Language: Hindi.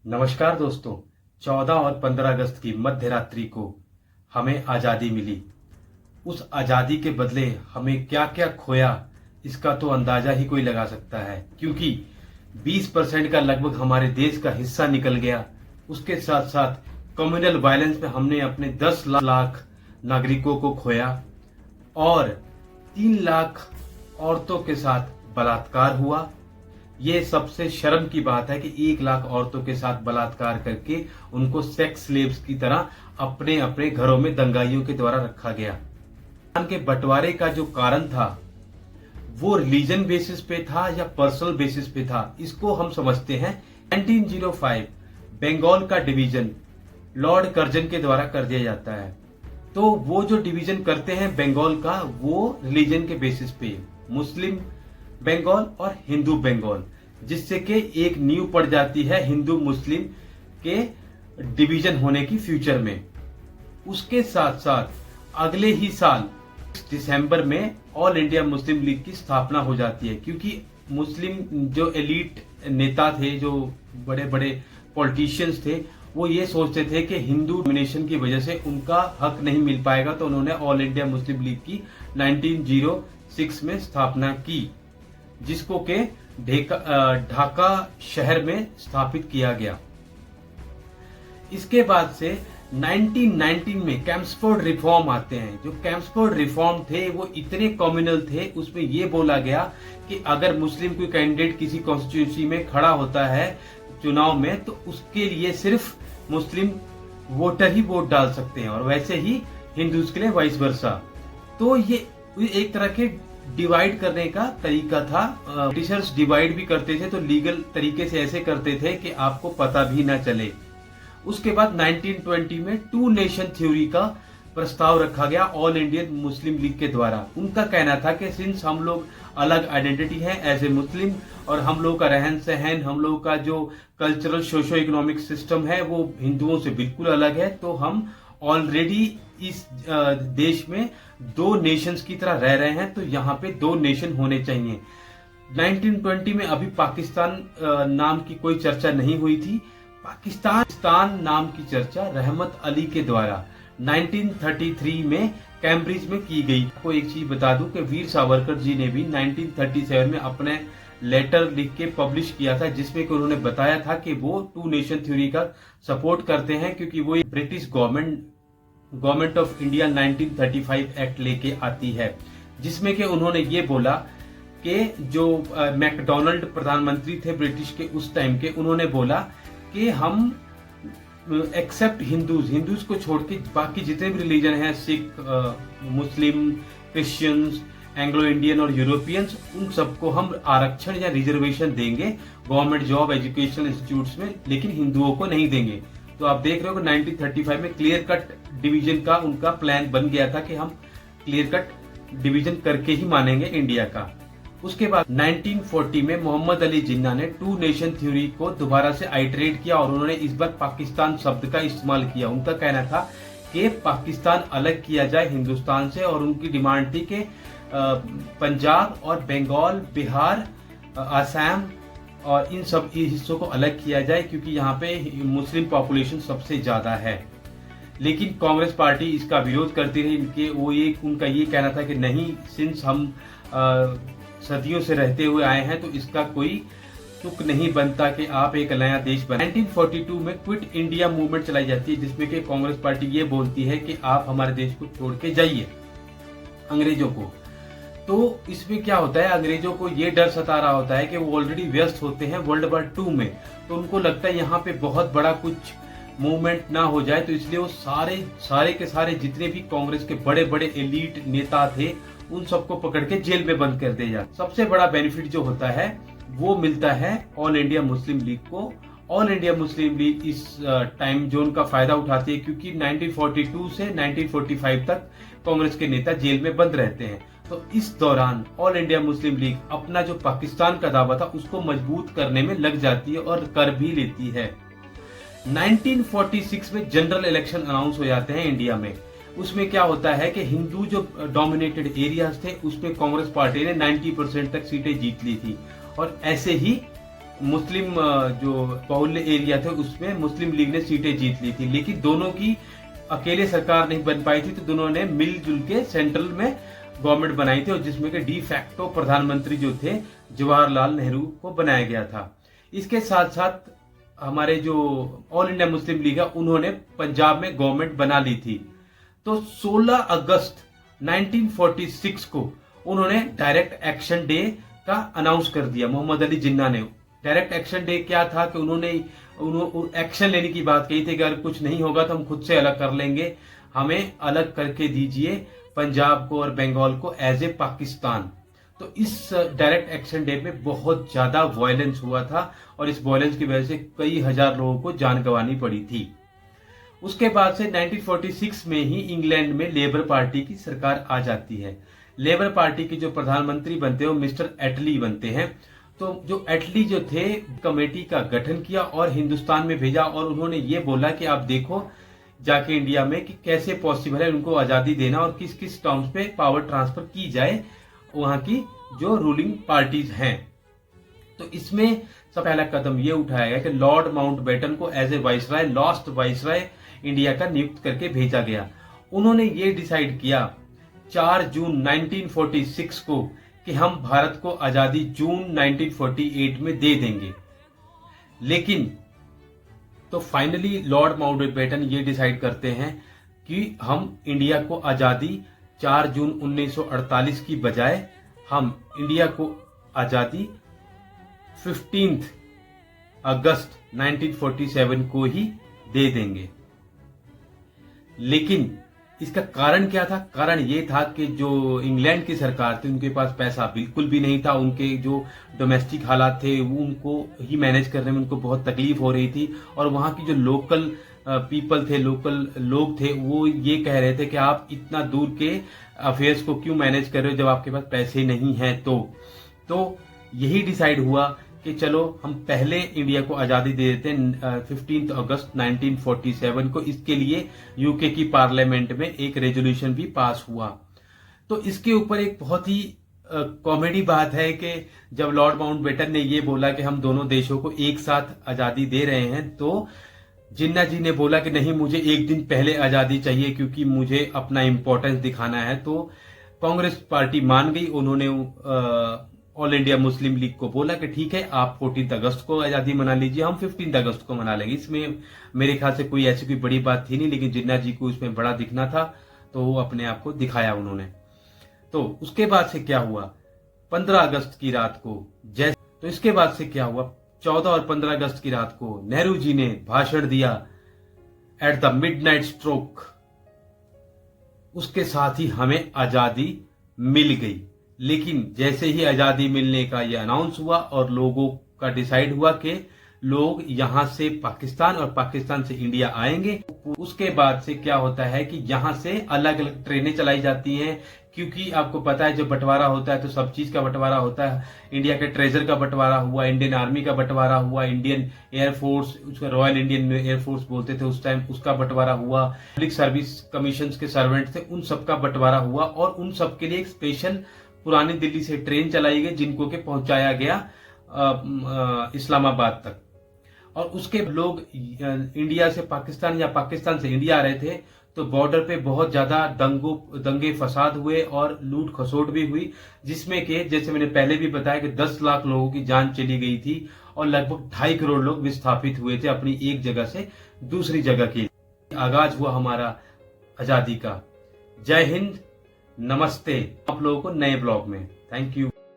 नमस्कार दोस्तों। 14 और 15 अगस्त की मध्य रात्रि को हमें आज़ादी मिली। उस आज़ादी के बदले हमें क्या क्या खोया, इसका तो अंदाजा ही कोई लगा सकता है, क्योंकि 20% का लगभग हमारे देश का हिस्सा निकल गया। उसके साथ साथ कम्युनल वायलेंस में हमने अपने 10 लाख नागरिकों को खोया और 3 लाख औरतों के साथ बलात्कार हुआ। ये सबसे शर्म की बात है कि 1 लाख औरतों के साथ बलात्कार करके उनको सेक्स स्लेव्स की तरह अपने अपने घरों में दंगाइयों के द्वारा रखा गया। के बंटवारे का जो कारण था वो रिलीजन बेसिस पे था या पर्सनल बेसिस पे था, इसको हम समझते हैं। 1905 बंगाल का डिवीजन लॉर्ड कर्जन के द्वारा कर दिया जाता है। तो वो जो डिवीजन करते हैं बंगाल का, वो रिलीजन के बेसिस पे मुस्लिम बंगाल और हिंदू बंगाल, जिससे कि एक नींव पड़ जाती है हिंदू मुस्लिम के डिवीजन होने की फ्यूचर में। उसके साथ साथ अगले ही साल दिसंबर में ऑल इंडिया मुस्लिम लीग की स्थापना हो जाती है, क्योंकि मुस्लिम जो एलीट नेता थे, जो बड़े बड़े पॉलिटिशियंस थे, वो ये सोचते थे कि हिंदू डोमिनेशन की वजह से उनका हक नहीं मिल पाएगा। तो उन्होंने ऑल इंडिया मुस्लिम लीग की 1906 में स्थापना की, जिसको के ढाका शहर में स्थापित किया गया। इसके बाद से 1919 में कैम्पसफोर्ड रिफॉर्म आते हैं। जो कैम्पसफोर्ड रिफॉर्म थे वो इतने कम्युनल थे, उसमें ये बोला गया कि अगर मुस्लिम कोई कैंडिडेट किसी कॉन्स्टिट्यूंसी में खड़ा होता है चुनाव में, तो उसके लिए सिर्फ मुस्लिम वोटर ही वोट डाल सकते हैं, और वैसे ही हिंदूज के लिए वाइस वर्सा। तो ये एक तरह के डिवाइड करने का तरीका था। ब्रिटिशर्स डिवाइड भी करते थे तो लीगल तरीके से ऐसे करते थे कि आपको पता भी ना चले। उसके बाद 1920 में टू नेशन थ्योरी का प्रस्ताव रखा गया ऑल इंडियन मुस्लिम लीग के द्वारा। उनका कहना था कि सिंस हम लोग अलग आइडेंटिटी है एज ए मुस्लिम, और हम लोग का रहन सहन, हम लोग का जो कल्चरल सोशो इकोनॉमिक सिस्टम है वो हिंदुओं से बिल्कुल अलग है, तो हम ऑलरेडी इस देश में 2 नेशंस की तरह रह रहे हैं, तो यहाँ पे 2 नेशन होने चाहिए। 1920 में अभी पाकिस्तान नाम की कोई चर्चा नहीं हुई थी। पाकिस्तान नाम की चर्चा रहमत अली के द्वारा 1933 में कैम्ब्रिज में की गई। आपको एक चीज बता दूं कि वीर सावरकर जी ने भी 1937 में अपने लेटर लिख के पब्लिश किया था, जिसमें कि उन्होंने बताया था कि वो टू नेशन थ्योरी का सपोर्ट करते हैं, क्योंकि वो British government of India 1935 act लेके आती है, जिसमें कि उन्होंने ये बोला कि जो मैकडोनाल्ड प्रधानमंत्री थे ब्रिटिश के उस टाइम के, उन्होंने बोला कि हम एक्सेप्ट हिंदूज को छोड़ के बाकी जितने भी रिलीजन हैं, सिख, मुस्लिम, क्रिश्चियंस, एंग्लो इंडियन और यूरोपियंस, उन सबको हम आरक्षण या रिजर्वेशन देंगे गवर्नमेंट जॉब, एजुकेशनल इंस्टीट्यूट्स में, लेकिन हिंदुओं को नहीं देंगे। तो आप देख रहे हो कि 1935 में क्लियर कट डिवीजन का उनका प्लान बन गया था कि हम क्लियर कट डिवीजन करके ही मानेंगे इंडिया का। उसके बाद 1940 में मोहम्मद अली जिन्ना ने टू नेशन थ्योरी को दोबारा से आइटरेट किया, और उन्होंने इस बार पाकिस्तान शब्द का इस्तेमाल किया। उनका कहना था कि पाकिस्तान अलग किया जाए हिंदुस्तान से, और उनकी डिमांड थी कि पंजाब और बंगाल, बिहार, आसाम और इन सब हिस्सों को अलग किया जाए, क्योंकि यहाँ पे मुस्लिम पॉपुलेशन सबसे ज्यादा है। लेकिन कांग्रेस पार्टी इसका विरोध करती रही। उनका ये कहना था कि नहीं, सिंस हम सदियों से रहते हुए आए हैं, तो इसका कोई तुक नहीं बनता कि आप एक नया देश बनाएं। 1942 में क्विट इंडिया मूवमेंट चलाई जाती है, जिसमें कि कांग्रेस पार्टी ये बोलती है कि आप हमारे देश को छोड़ के जाइए अंग्रेजों को। तो इसमें क्या होता है, अंग्रेजों को ये डर सता रहा होता है कि वो ऑलरेडी व्यस्त होते हैं वर्ल्ड वॉर 2 में, तो उनको लगता है यहाँ पे बहुत बड़ा कुछ मूवमेंट ना हो जाए, तो इसलिए वो सारे के सारे जितने भी कांग्रेस के बड़े बड़े एलीट नेता थे, उन सबको पकड़ के जेल में बंद कर दिया जाता। सबसे बड़ा बेनिफिट जो होता है वो मिलता है ऑल इंडिया मुस्लिम लीग को। ऑल इंडिया मुस्लिम लीग इस टाइम जोन का फायदा उठाती है, क्योंकि 1942 से 1945 तक कांग्रेस के नेता जेल में बंद रहते हैं। तो इस दौरान ऑल इंडिया मुस्लिम लीग अपना जो पाकिस्तान का दावा था उसको मजबूत करने में लग जाती है, और कर भी लेती है। 1946 में जनरल इलेक्शन अनाउंस हो जाते हैं इंडिया में। उसमें क्या होता है कि हिंदू जो डोमिनेटेड एरियाज थे, उसमें कांग्रेस पार्टी ने 90% तक सीटें जीत ली थी, और ऐसे ही मुस्लिम जो बाहुल्य एरिया थे उसमें मुस्लिम लीग ने सीटें जीत ली थी, लेकिन दोनों की अकेले सरकार नहीं बन पाई थी, तो दोनों ने मिलजुल के सेंट्रल में गवर्नमेंट बनाई थी और जिसमें के डी फैक्टो प्रधानमंत्री जो थे जवाहरलाल नेहरू को बनाया गया था। इसके साथ साथ हमारे जो ऑल इंडिया मुस्लिम लीग है उन्होंने पंजाब में गवर्नमेंट बना ली थी। तो 16 अगस्त 1946 को उन्होंने डायरेक्ट एक्शन डे का अनाउंस कर दिया। मोहम्मद अली जिन्ना ने डायरेक्ट एक्शन डे क्या था कि उन्होंने एक्शन लेने की बात कही थी कि अगर कुछ नहीं होगा तो हम खुद से अलग कर लेंगे, हमें अलग करके दीजिए पंजाब को और बंगाल को एज ए पाकिस्तान। तो इस डायरेक्ट एक्शन डे में बहुत ज्यादा वायलेंस हुआ था और इस वायलेंस की वजह से कई हजार लोगों को जान गंवानी पड़ी थी। उसके बाद से 1946 में ही इंग्लैंड में लेबर पार्टी की सरकार आ जाती है। लेबर पार्टी के जो प्रधानमंत्री बनते हैं वो मिस्टर एटली बनते हैं। तो जो एटली जो थे कमेटी का गठन किया और हिंदुस्तान में भेजा और उन्होंने ये बोला कि आप देखो जाके इंडिया में कि कैसे पॉसिबल है उनको आजादी देना और किस किस टर्म्स पे पावर ट्रांसफर की जाए वहां की जो रूलिंग पार्टीज हैं। तो इसमें सबसे पहला कदम ये उठाया गया कि लॉर्ड माउंटबेटन को as a viceroy, last viceroy India का नियुक्त करके भेजा गया। उन्होंने ये डिसाइड किया 4 जून 1946 को कि हम भारत को आजादी जून 1948 में दे देंगे। लेकिन तो फाइनली लॉर्ड माउंटबेटन ये डिसाइड करते हैं कि हम इंडिया को आजादी 4 जून 1948 की बजाय हम इंडिया को आजादी 15 अगस्त 1947 को ही दे देंगे। लेकिन इसका कारण क्या था? कारण ये था कि जो इंग्लैंड की सरकार थी उनके पास पैसा बिल्कुल भी नहीं था। उनके जो डोमेस्टिक हालात थे वो उनको ही मैनेज करने में उनको बहुत तकलीफ हो रही थी और वहां की जो लोकल पीपल थे, लोकल लोग थे, वो ये कह रहे थे कि आप इतना दूर के अफेयर्स को क्यों मैनेज कर रहे हो जब आपके पास पैसे नहीं हैं। तो यही डिसाइड हुआ कि चलो हम पहले इंडिया को आजादी दे देते हैं 15 अगस्त 1947 को। इसके लिए यूके की पार्लियामेंट में एक रेजोल्यूशन भी पास हुआ। तो इसके ऊपर एक बहुत ही कॉमेडी बात है कि जब लॉर्ड माउंटबेटन ने ये बोला कि हम दोनों देशों को एक साथ आजादी दे रहे हैं तो जिन्ना जी ने बोला कि नहीं, मुझे एक दिन पहले आजादी चाहिए क्योंकि मुझे अपना इंपॉर्टेंस दिखाना है। तो कांग्रेस पार्टी मान गई। उन्होंने ऑल इंडिया मुस्लिम लीग को बोला कि ठीक है, आप 14 अगस्त को आजादी मना लीजिए, हम 15 अगस्त को मना लेंगे। इसमें मेरे ख्याल से कोई ऐसी कोई बड़ी बात थी नहीं, लेकिन जिन्ना जी को इसमें बड़ा दिखना था तो वो अपने आप को दिखाया उन्होंने। तो उसके बाद से क्या हुआ 15 अगस्त की रात को तो इसके बाद से क्या हुआ 14 और 15 अगस्त की रात को नेहरू जी ने भाषण दिया एट द मिडनाइट स्ट्रोक। उसके साथ ही हमें आजादी मिल गई। लेकिन जैसे ही आजादी मिलने का यह अनाउंस हुआ और लोगों का डिसाइड हुआ कि लोग यहां से पाकिस्तान और पाकिस्तान से इंडिया आएंगे, उसके बाद से क्या होता है कि यहां से अलग अलग ट्रेनें चलाई जाती हैं। क्योंकि आपको पता है जब बंटवारा होता है तो सब चीज का बंटवारा होता है। इंडिया के ट्रेजर का बंटवारा हुआ, इंडियन आर्मी का बंटवारा हुआ, इंडियन एयरफोर्स, उसका रॉयल इंडियन एयरफोर्स बोलते थे उस टाइम, उसका बंटवारा हुआ। पब्लिक सर्विस कमीशन के सर्वेंट थे, उन सबका बंटवारा हुआ और उन सबके लिए एक स्पेशल पुरानी दिल्ली से ट्रेन चलाई गई जिनको के पहुंचाया गया इस्लामाबाद तक। और उसके लोग इंडिया से पाकिस्तान या पाकिस्तान से इंडिया आ रहे थे तो बॉर्डर पे बहुत ज्यादा दंगे फसाद हुए और लूट खसोट भी हुई, जिसमें कि जैसे मैंने पहले भी बताया कि 10 लाख लोगों की जान चली गई थी और लगभग 2.5 करोड़ लोग विस्थापित हुए थे अपनी एक जगह से दूसरी जगह के लिए। आगाज हुआ हमारा आजादी का। जय हिंद, नमस्ते। आप लोगों को नए ब्लॉग में थैंक यू।